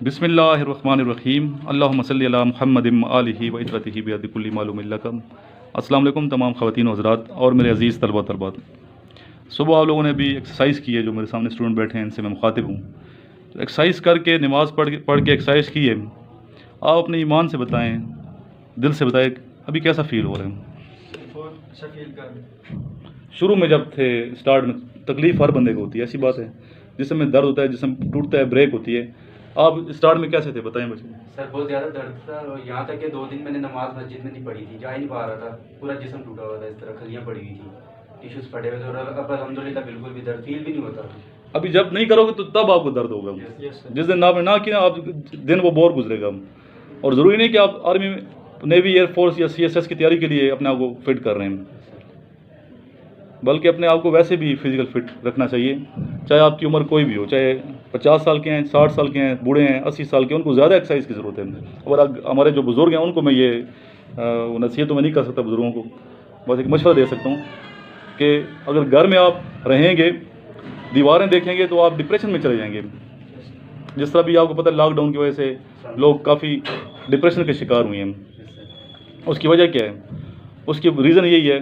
बिस्मिल्लाहिर्रहमानिर्रहीम अल्लाहुम्मा सल्लि अला मुहम्मदिम आलिहि व इतरतिहि बियदि कुल्ली मालूम लकम। अस्सलाम वालेकुम तमाम ख़वातीन व हज़रात और मेरे अज़ीज़ तलबा तलबात। सुबह आप लोगों ने भी एक्सरसाइज की है, जो मेरे सामने स्टूडेंट बैठे हैं इनसे मैं मुखातिब हूँ। तो एक्सरसाइज करके नमाज़ पढ़ के एक्सरसाइज की है, आप अपने ईमान से बताएँ, दिल से बताएं अभी कैसा फ़ील हो रहा है। बहुत अच्छा फील कर रहे हैं। शुरू में जब थे स्टार्ट में तकलीफ़ हर बंदे को होती है, ऐसी बात है। जिसम में दर्द होता है, जिसम टूटता है, ब्रेक होती है। आप स्टार्ट में कैसे थे बताएं मुझे। सर बहुत ज़्यादा दर्द था और यहाँ तक कि 2 दिन मैंने नमाज मस्जिद में नहीं पढ़ी थी, जा ही नहीं पा रहा था। पूरा जिस्म टूटा हुआ था, इस तरह खलियाँ पड़ी हुई थी, टिश्यूज़ फटे हुए थे और अब अल्हम्दुलिल्लाह बिल्कुल भी दर्द फील भी नहीं होता। अभी जब नहीं करोगे तो तब आपको दर्द होगा। Yes sir. जिस दिन आपने ना किया आप दिन वो बोर गुजरेगा। और ज़रूरी नहीं कि आप आर्मी में, नेवी, एयरफोर्स या CSS की तैयारी के लिए अपने आप को फिट कर रहे हैं, बल्कि अपने आप को वैसे भी फिजिकल फिट रखना चाहिए। चाहे आपकी उम्र कोई भी हो, चाहे 50 साल के हैं, 60 साल के हैं, बूढ़े हैं, 80 साल के, उनको ज़्यादा एक्सरसाइज की ज़रूरत है। और हमारे जो बुज़ुर्ग हैं उनको मैं ये नसीहत तो मैं नहीं कर सकता बुज़ुर्गों को, बस एक मशवरा दे सकता हूँ कि अगर घर में आप रहेंगे, दीवारें देखेंगे तो आप डिप्रेशन में चले जाएंगे। जिस तरह भी आपको पता है लॉकडाउन की वजह से लोग काफ़ी डिप्रेशन के शिकार हुए हैं। उसकी वजह क्या है? उसकी रीज़न यही है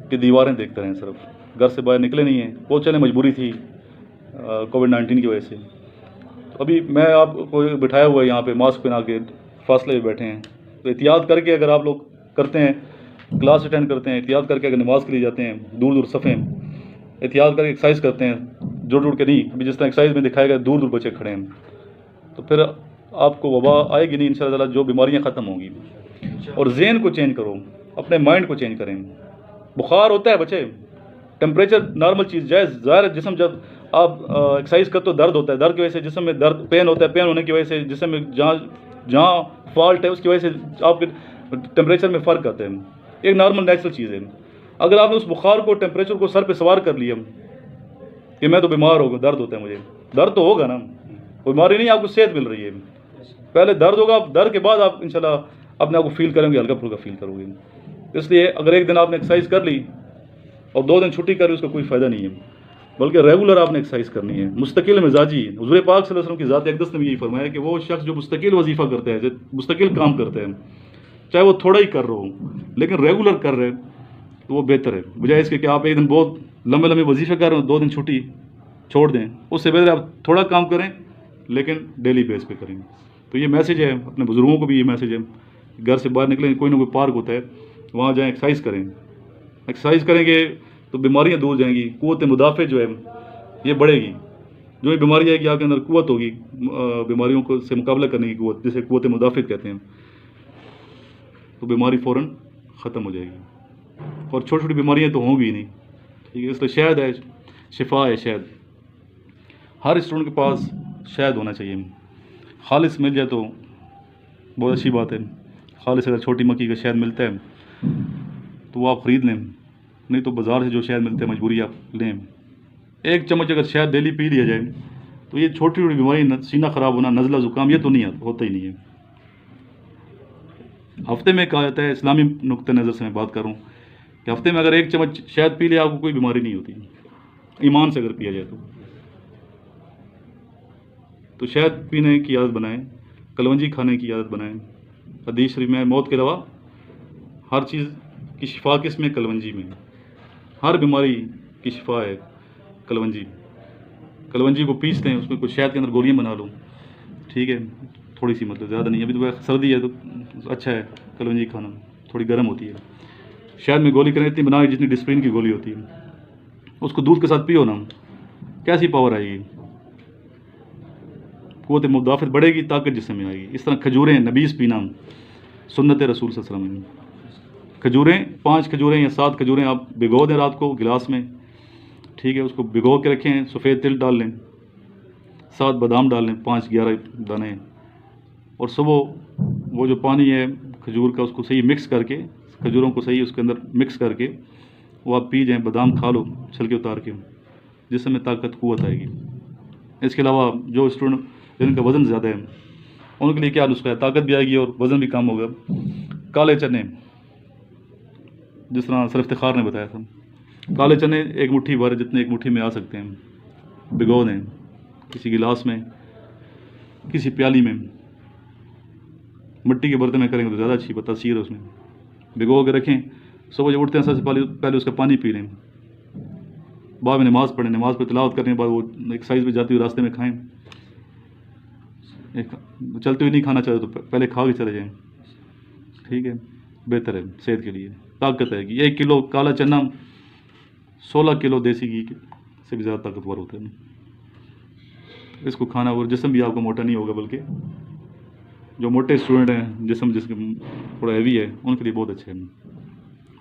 कि दीवारें देखते रहें, सिर्फ घर से बाहर निकले नहीं हैं। वो चले मजबूरी थी कोविड-19 की वजह से। तो अभी मैं आपको बिठाया हुआ है यहाँ पे, मास्क पहना के फासले में बैठे हैं। तो एहतियात करके अगर आप लोग करते हैं, क्लास अटेंड करते हैं, एहतियात करके अगर नमाज़ के लिए जाते हैं, दूर दूर सफ़े, एहतियात करके एक्सरसाइज करते हैं, जुड़ के नहीं। अभी जिस तरह एक्सरसाइज में दिखाया गया दूर दूर बच्चे खड़े हैं, तो फिर आपको वबा आएगी नहीं इंशाअल्लाह, जो बीमारियाँ ख़त्म होंगी। और ज़हन को चेंज करो, अपने माइंड को चेंज करें। बुखार होता है बच्चे, टेम्परेचर नॉर्मल चीज़, ज़ाहिर जिसम जब आप एक्सरसाइज करते हो दर्द होता है, दर्द की वजह से जिसम में दर्द, पेन होता है, पेन होने की वजह से जिसम में जहाँ फॉल्ट है उसकी वजह से आपके टेम्परेचर में फ़र्क आता है। एक नॉर्मल नेचुरल चीज़ है। अगर आपने उस बुखार को, टेम्परेचर को सर पे सवार कर लिया कि मैं तो बीमार हो गया, दर्द होता है मुझे, दर्द तो होगा ना, बीमारी नहीं, आपको सेहत मिल रही है। पहले दर्द होगा, दर्द के बाद आप इंशाल्लाह अपने आप को फील करेंगे, हल्का फुल्का फील करोगे। इसलिए अगर एक दिन आपने एक्सरसाइज कर ली और 2 दिन छुट्टी कर ली, उसका कोई फ़ायदा नहीं है, बल्कि रेगुलर आपने एक्सरसाइज करनी है, मुस्तकिल मिजाजी। हुज़ूर पाक सल्लल्लाहु अलैहि वसल्लम की ज़ात अक़दस ने भी यही फरमाया कि वो शख्स जो मुस्तकिल वजीफ़ा करता है, मुस्तकिल काम करता है, चाहे वो थोड़ा ही कर रहा हो लेकिन रेगुलर कर रहे, तो वो बेहतर है, बजाय इसके कि आप एक दिन बहुत लंबे लंबे वजीफ़े कर रहे हो, 2 दिन छुट्टी छोड़ दें। उससे बेहतर आप थोड़ा काम करें लेकिन डेली बेस पे करें। तो ये मैसेज है, अपने बुज़ुर्गों को भी ये मैसेज है, घर से बाहर निकलें, कोई ना कोई पार्क होता है, वहाँ जाएँ, एक्सरसाइज करें। एक्सरसाइज करेंगे तो बीमारियाँ दूर जाएंगी, क़ुव्वत मुदाफ़े जो है ये बढ़ेगी। जो ये बीमारी आएगी आपके अंदर क़ुव्वत होगी, बीमारियों को से मुकाबला करने की क़ुव्वत, जिसे क़ुव्वत मुदाफ़े कहते हैं, तो बीमारी फ़ौरन ख़त्म हो जाएगी। और छोटी छोटी बीमारियाँ तो होंगी ही नहीं, ठीक है। इसलिए शहद है, शिफा है शहद। हर स्टूडेंट के पास शहद होना चाहिए, खालिस मिल जाए तो बहुत अच्छी बात है। खालिस अगर छोटी मक्खी का शहद मिलता है तो वो आप ख़रीद लें, नहीं तो बाज़ार से जो शहद मिलते हैं मजबूरी आप लें। 1 चम्मच अगर शहद डेली पी लिया जाए तो ये छोटी छोटी बीमारी, सीना ख़राब होना, नज़ला ज़ुकाम, ये तो नहीं होता ही नहीं है। हफ्ते में कहा जाता है, इस्लामी नुक्ते नज़र से मैं बात करूँ, कि हफ्ते में अगर 1 चम्मच शहद पी लिया आपको कोई बीमारी नहीं होती, ईमान से अगर पिया जाए तो शहद पीने की आदत बनाएं, कलवंजी खाने की आदत बनाएं। हदीस शरीफ में मौत के अलावा हर चीज़ की शिफा किसमें? कलवंजी में। हर बीमारी की शिफा है कलवंजी। कलवंजी को पीस लें, उसमें कुछ शहद के अंदर गोलियां बना लो, ठीक है, थोड़ी सी, मतलब ज़्यादा नहीं। अभी तो सर्दी है तो अच्छा है कलवंजी खाना, थोड़ी गर्म होती है। शहद में गोली करें इतनी बनाए जितनी डिस्प्रिन की गोली होती है, उसको दूध के साथ पियो ना, कैसी पावर आएगी, क़ुव्वत मुदाफ़त बढ़ेगी, ताकत जिस्म में आएगी। इस तरह खजूरें, नबीस पीना, सुन्नत रसूल सल्लल्लाहु अलैहि वसल्लम। खजूरें, 5 खजूरें या 7 खजूरें आप भिगो दें रात को गिलास में, ठीक है, उसको भिगो के रखें, सफ़ेद तिल डाल लें, 7 बादाम डाल लें, 5-11 दाने, और सुबह वो जो पानी है खजूर का उसको सही मिक्स करके, खजूरों को सही उसके अंदर मिक्स करके वो आप पी जाएँ। बादाम खा लो छिलके उतार के, जिसमें ताकत क़ुव्वत आएगी। इसके अलावा जो स्टूडेंट जिनका वज़न ज़्यादा है उनके लिए क्या नुस्खा है, ताकत भी आएगी और वज़न भी कम होगा। काले चने, जिस तरह सर इफ्तिखार ने बताया था, काले चने 1 मुट्ठी भर, जितने 1 मुट्ठी में आ सकते हैं, भिगो दें किसी गिलास में, किसी प्याली में, मिट्टी के बर्तन में करेंगे तो ज़्यादा अच्छी तासीर है उसमें, भिगो के रखें, सुबह जब उठते हैं सबसे पहले उसका पानी पी लें, बाद में नमाज़ पढ़ें, नमाज़ पर तिलावत करने के बाद वो एक्सरसाइज पे जाती हुई रास्ते में खाएं, चलते हुए नहीं खाना चाहे तो पहले खा के चले जाएं, ठीक है, बेहतर है सेहत के लिए, ताकत है कि 1 किलो काला चना 16 किलो देसी घी से भी ज़्यादा ताकतवर होता है, इसको खाना, और जिस्म भी आपका मोटा नहीं होगा, बल्कि जो मोटे स्टूडेंट हैं जिस्म जिसके थोड़ा हैवी है उनके लिए बहुत अच्छे है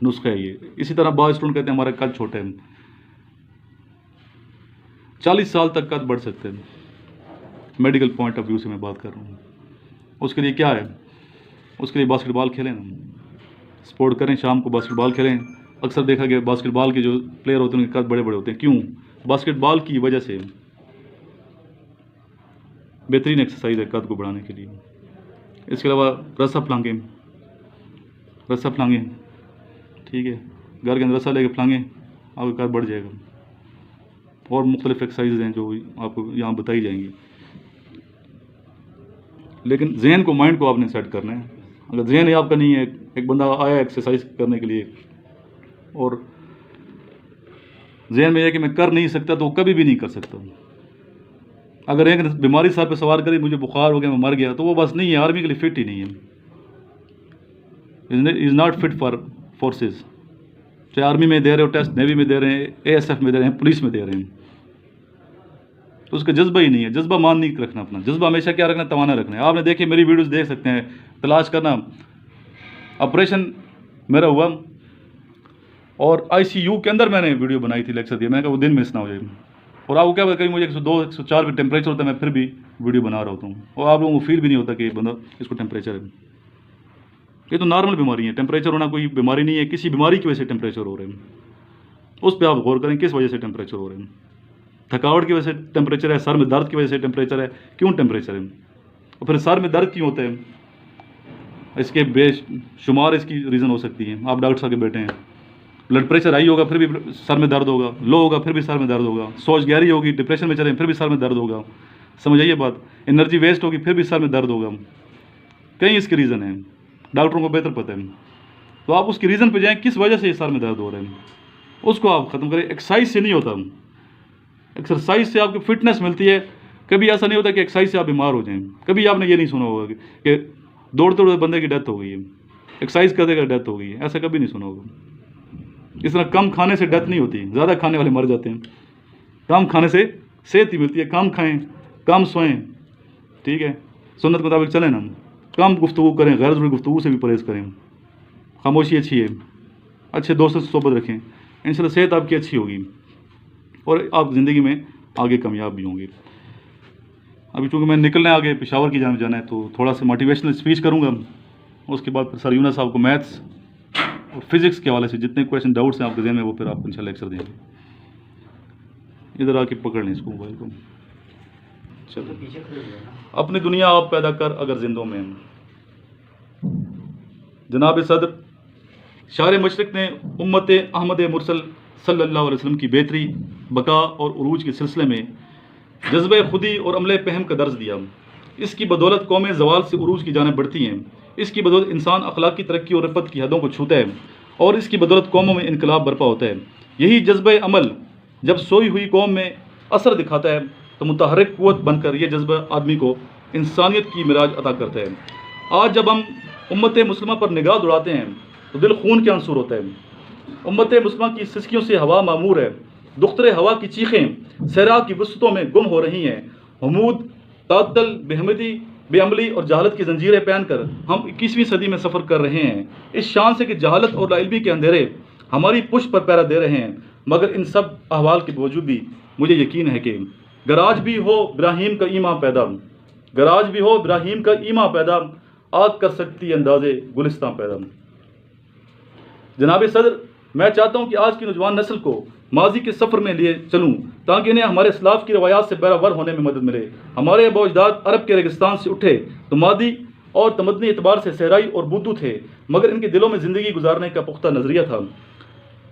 नुस्खा है ये। इसी तरह बाद स्टूडेंट कहते हैं हमारा कद छोटा है, 40 साल तक कद बढ़ सकते हैं, मेडिकल पॉइंट ऑफ व्यू से मैं बात कर रहा हूँ। उसके लिए क्या है, उसके लिए बास्केटबॉल खेलें ना, स्पोर्ट करें, शाम को बास्केटबॉल खेलें। अक्सर देखा गया बास्केटबॉल के जो प्लेयर होते हैं उनके कद बड़े बड़े होते हैं, क्यों? बास्केटबॉल की वजह से बेहतरीन एक्सरसाइज है कद को बढ़ाने के लिए। इसके अलावा रस्सा फलांगें, ठीक है, घर के अंदर रस्सा लेके फलांगें, आपका कद बढ़ जाएगा। और मुख्तलिफ एक्सरसाइज हैं जो आपको यहाँ बताई जाएंगी, लेकिन जहन को, माइंड को आपने सेट करना है। अगर जहन ही आपका नहीं है, एक बंदा आया एक्सरसाइज करने के लिए और जहन में है कि मैं कर नहीं सकता, तो वो कभी भी नहीं कर सकता। अगर एक बीमारी सर पे सवार करी, मुझे बुखार हो गया, मैं मर गया, तो वो बस नहीं है, आर्मी के लिए फिट ही नहीं है, is not fit for forces. चाहे आर्मी में दे रहे हो टेस्ट, नेवी में दे रहे हैं, ASF में दे रहे हैं, पुलिस में दे रहे हैं, तो उसका जज्बा ही नहीं है। जज्बा मान नहीं रखना अपना, जज्बा हमेशा क्या रखना, तवाना रखना है। आपने देखिए मेरी वीडियोस देख सकते हैं, तलाश करना, ऑपरेशन मेरा हुआ और ICU के अंदर मैंने वीडियो बनाई थी, लेक्चर दिया, मैंने कहा वो दिन मिस ना हो जाए। और आपको क्या पता, कहीं मुझे 102 104 पे टेम्परेचर होता है, मैं फिर भी वीडियो बना रहा होता हूँ, और आप लोगों को फील भी नहीं होता कि बंदा इसको टेम्परेचर है। ये तो नॉर्मल बीमारी है, टेम्परेचर होना कोई बीमारी नहीं है, किसी बीमारी की वजह से टेम्परेचर हो रहे हैं, उस पर आप गौर करें किस वजह से टेम्परेचर हो रहे हैं। थकावट की वजह से टेम्परेचर है, सर में दर्द की वजह से टेम्परेचर है, क्यों टेम्परेचर है? और फिर सर में दर्द क्यों होता है? इसके बेशुमार इसकी रीज़न हो सकती है। आप डॉक्टर साहब के बेटे हैं, ब्लड प्रेशर हाई होगा फिर भी सर में दर्द होगा, लो होगा फिर भी सर में दर्द होगा, सोच गहरी होगी, डिप्रेशन में चलें फिर भी सर में दर्द होगा, समझ आइए बात, एनर्जी वेस्ट होगी फिर भी सर में दर्द होगा। कई इसके रीज़न हैं, डॉक्टरों को बेहतर पता है। तो आप उसकी रीज़न पे जाएं, किस वजह से सर में दर्द हो रहा है, उसको आप ख़त्म करें। एक्सरसाइज से नहीं होता, एक्सरसाइज से आपको फिटनेस मिलती है। कभी ऐसा नहीं होता कि एक्सरसाइज से आप बीमार हो जाएं। कभी आपने ये नहीं सुना होगा कि दौड़ते दौड़ते बंदे की डेथ हो गई है, एक्सरसाइज करते करते डेथ हो गई है, ऐसा कभी नहीं सुना होगा। इस तरह कम खाने से डेथ नहीं होती, ज़्यादा खाने वाले मर जाते हैं। कम खाने से सेहत ही मिलती है, कम खाएं, कम सोएं, ठीक है, सुन्नत के मुताबिक चलें ना, कम गुफ्तगू करें, गैर ज़रूरी गुफ्तगू से भी परहेज़ करें, खामोशी अच्छी है, अच्छे दोस्तों से सोबत रखें, इंशाल्लाह सेहत आपकी अच्छी होगी और आप ज़िंदगी में आगे कामयाब भी होंगे। अभी चूँकि मैं निकलना है आगे, पेशावर की जाने जाना है, तो थोड़ा सा मोटिवेशनल स्पीच करूँगा। उसके बाद फिर सर यूनुस साहब को मैथ्स और फिज़िक्स के हवाले से जितने क्वेश्चन डाउट्स हैं आपके ज़हन में, वो फिर आप इंशाल्लाह लेक्चर देंगे। इधर आके पकड़ लें इसको, मोबाइल को। चलो, अपनी दुनिया आप पैदा कर अगर जिंदों में। जनाब सदर शार मशरक़ ने उम्मत अहमद मुरसल सल्लल्लाहु अलैहि वसल्लम की बेहतरी, बका और उरूज के सिलसिले में जज्बे खुदी और अमले पहम का दर्ज दिया। इसकी बदौलत कौमें ज़वाल से उरूज की जानिब बढ़ती हैं। इसकी बदौलत इंसान अखलाकी तरक्की और रफ़त की हदों को छूता है और इसकी बदौलत कौमों में इनकलाब बर्पा होता है। यही जज्बे अमल जब सोई हुई कौम में असर दिखाता है तो मुतहर्रिक क़ुव्वत बनकर यह जज्बा आदमी को इंसानियत की मिराज अता करता है। आज जब हम उम्मत मुस्लिमा पर निगाह दौड़ाते हैं तो दिल खून के आंसू होता है। उम्मत मुस्लिमा की सिसकियों से हवा मामूर है, दुख्तरे हवा की चीखें सहरा की वसतों में गुम हो रही हैं। हमूद, तातल, बेहमदी, बेअमली और जहालत की जंजीरें पहनकर हम 21वीं सदी में सफ़र कर रहे हैं, इस शान से कि जहालत और लाइल्मी के अंधेरे हमारी पुष्ट पर पैरा दे रहे हैं। मगर इन सब अहवाल के बावजूद भी मुझे यकीन है कि गराज भी हो इब्राहीम का ईमा पैदा, गराज भी हो इब्राहीम का ईमा पैदा, आग कर सकती अंदाज़े गुलिस्तां पैदा। जनाब सदर, मैं चाहता हूँ कि आज की नौजवान नस्ल को माजी के सफ़र में लिए चलूँ ताकि इन्हें हमारे इस्लाफ की रवायात से बराबर होने में मदद मिले। हमारे आबा अजदाद अरब के रेगिस्तान से उठे तो मादी और तमदनी एतबार से सहराई और बुद्दू थे, मगर इनके दिलों में ज़िंदगी गुजारने का पुख्ता नज़रिया था।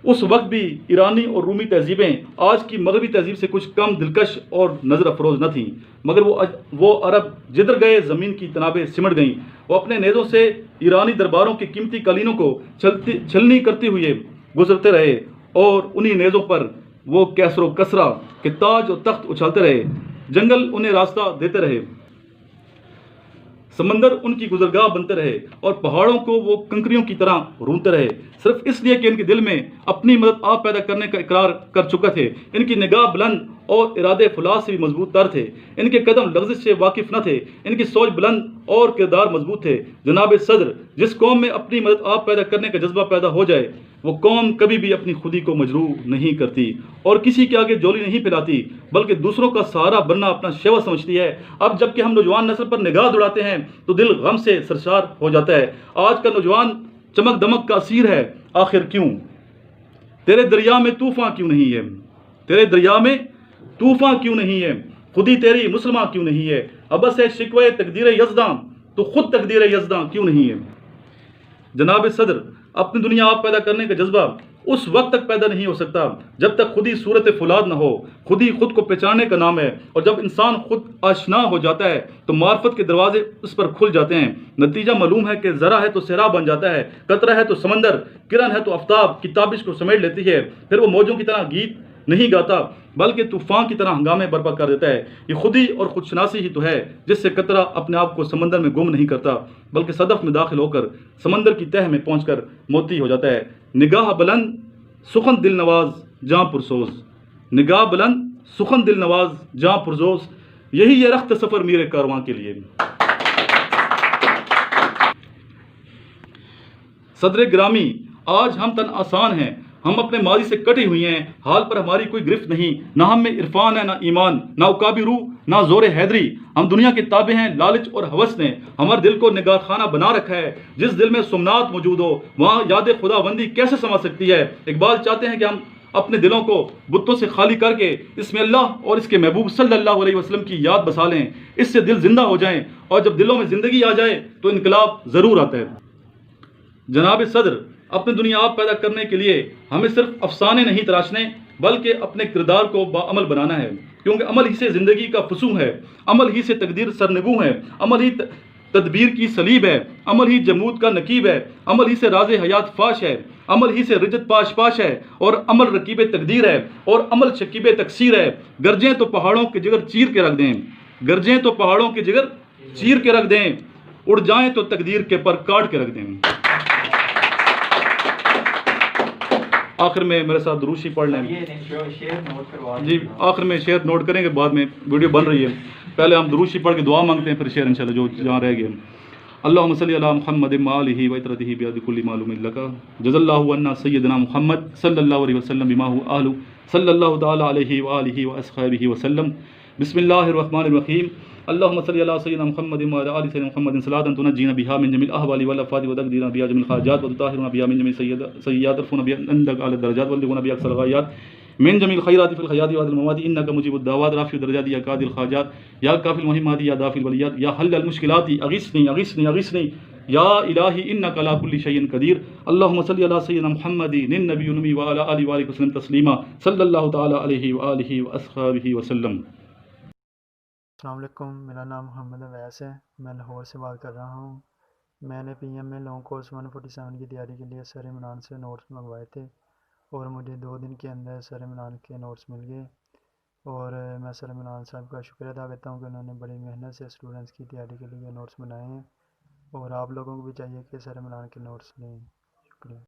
اس وقت بھی ایرانی اور رومی تہذیبیں آج کی مغربی تہذیب سے کچھ کم دلکش اور نظر افروز نہ تھیں، مگر وہ عرب جدھر گئے زمین کی تنابیں سمٹ گئیں۔ وہ اپنے نیزوں سے ایرانی درباروں کی قیمتی قالینوں کو چھلنی کرتے ہوئے گزرتے رہے، اور انہی نیزوں پر وہ کیسر و کسرا کے تاج و تخت اچھالتے رہے۔ جنگل انہیں راستہ دیتے رہے، سمندر ان کی گزرگاہ بنتے رہے، اور پہاڑوں کو وہ کنکریوں کی طرح رونتے رہے، صرف اس لیے کہ ان کے دل میں اپنی مدد آپ پیدا کرنے کا اقرار کر چکے تھے۔ ان کی نگاہ بلند اور ارادے فولاد سے بھی مضبوط تر تھے، ان کے قدم لغزش سے واقف نہ تھے، ان کی سوچ بلند اور کردار مضبوط تھے۔ جناب صدر، جس قوم میں اپنی مدد آپ پیدا کرنے کا جذبہ پیدا ہو جائے، وہ قوم کبھی بھی اپنی خودی کو مجروح نہیں کرتی اور کسی کے آگے جولی نہیں پھیلاتی، بلکہ دوسروں کا سہارا بننا اپنا شیوا سمجھتی ہے۔ اب جب کہ ہم نوجوان نسل پر نگاہ دوڑاتے ہیں تو دل غم سے سرشار ہو جاتا ہے۔ آج کا نوجوان چمک دمک کا اسیر ہے، آخر کیوں؟ تیرے دریا میں طوفان کیوں نہیں ہے؟ تیرے دریا میں طوفان کیوں نہیں ہے؟ خودی تیری مسلمان کیوں نہیں ہے؟ ابس ہے شکوے تقدیر یزداں، تو خود تقدیر یزداں کیوں نہیں ہے؟ جناب صدر، اپنی دنیا آپ پیدا کرنے کا جذبہ اس وقت تک پیدا نہیں ہو سکتا جب تک خود ہی صورت فولاد نہ ہو۔ خود ہی خود کو پہچاننے کا نام ہے، اور جب انسان خود آشنا ہو جاتا ہے تو معرفت کے دروازے اس پر کھل جاتے ہیں۔ نتیجہ معلوم ہے کہ ذرا ہے تو صحرا بن جاتا ہے، قطرہ ہے تو سمندر، کرن ہے تو آفتاب کی تابش کو سمیٹ لیتی ہے، پھر وہ موجوں کی طرح گیت نہیں گاتا بلکہ طوفان کی طرح ہنگامے برپا کر دیتا ہے۔ یہ خودی اور خودشناسی ہی تو ہے جس سے قطرہ اپنے آپ کو سمندر میں گم نہیں کرتا بلکہ صدف میں داخل ہو کر سمندر کی تہہ میں پہنچ کر موتی ہو جاتا ہے۔ نگاہ بلند سخن دل نواز جاں پرسوز، نگاہ بلند سخن دل نواز جاں پرسوز، یہی ہے رخت سفر میرے کارواں کے لیے۔ صدر گرامی، آج ہم تن آسان ہیں، ہم اپنے ماضی سے کٹی ہوئی ہیں، حال پر ہماری کوئی گرفت نہیں، نہ ہم میں عرفان ہے، نہ ایمان، نہ عقابی روح، نہ زور حیدری۔ ہم دنیا کے تابع ہیں، لالچ اور ہوس نے ہمارے دل کو نگار خانہ بنا رکھا ہے۔ جس دل میں سمنات موجود ہو وہاں یاد خدا بندی کیسے سما سکتی ہے؟ اقبال چاہتے ہیں کہ ہم اپنے دلوں کو بتوں سے خالی کر کے اس میں اللہ اور اس کے محبوب صلی اللہ علیہ وسلم کی یاد بسا لیں، اس سے دل زندہ ہو جائیں، اور جب دلوں میں زندگی آ جائے تو انقلاب ضرور آتا ہے۔ جناب صدر، اپنی دنیا آپ پیدا کرنے کے لیے ہمیں صرف افسانے نہیں تراشنے بلکہ اپنے کردار کو باعمل بنانا ہے، کیونکہ عمل ہی سے زندگی کا فسوں ہے، عمل ہی سے تقدیر سرنگوں ہے، عمل ہی تدبیر کی سلیب ہے، عمل ہی جمود کا نقیب ہے، عمل ہی سے راز حیات فاش ہے، عمل ہی سے رجت پاش پاش ہے، اور عمل رکیب تقدیر ہے، اور عمل شکیب تقصیر ہے۔ گرجیں تو پہاڑوں کے جگر چیر کے رکھ دیں، گرجیں تو پہاڑوں کے جگر چیر کے رکھ دیں، اڑ جائیں تو تقدیر کے پر کاٹ کے رکھ دیں۔ آخر میں میرے ساتھ دروشی پڑھ لیں جی، آخر میں شعر نوٹ کریں گے، بعد میں ویڈیو بن رہی ہے، پہلے ہم دروشی پڑھ کے دعا مانگتے ہیں، پھر شعر انشاءاللہ جو جہاں رہ گئے۔ اللہم صلی علی محمد وآلہ وعطرتہ بیاد کل معلوم لک، جزا اللہ عنا سیدنا محمد صلی اللہ علیہ وسلم بما هو اہل صلی اللہ تعالی علیہ وآلہ واصحابہ وسلم۔ بسم اللہ الرحمن الرحیم۔ اللہم صلی علی سیدنا محمد وعلی آل سیدنا محمد صلاۃ تنجینا بها من جميع الاحوال والافات وتقضينا بها جميع الحاجات وتطهرنا بها من جميع السيئات وترفعنا بها عندك اعلى الدرجات وتبلغنا بها اقصى الغايات من جميع الخيرات في الحياة وبعد الممات انك مجيب الدعوات رافع الدرجات يا قاضي الحاجات يا كافي المهمات يا دافع البليات يا حل المشكلات اغثني اغثني اغثني يا الهي انك على كل شيء قدير۔ اللهم صل على سيدنا محمد النبي الامي وعلى اله وصحبه وسلم تسليما صلى الله تعالى عليه واله واصحابه وسلم۔ السلام علیکم، میرا نام محمد اویس ہے، میں لاہور سے بات کر رہا ہوں۔ میں نے پی ایم میں لانگ کورس 147 کی تیاری کے لیے سر عمران سے نوٹس منگوائے تھے، اور مجھے 2 دن کے اندر سر عمران کے نوٹس مل گئے، اور میں سر عمران صاحب کا شکریہ ادا کرتا ہوں کہ انہوں نے بڑی محنت سے اسٹوڈنٹس کی تیاری کے لیے نوٹس بنائے ہیں، اور آپ لوگوں کو بھی چاہیے کہ سر عمران کے نوٹس لیں۔ شکریہ۔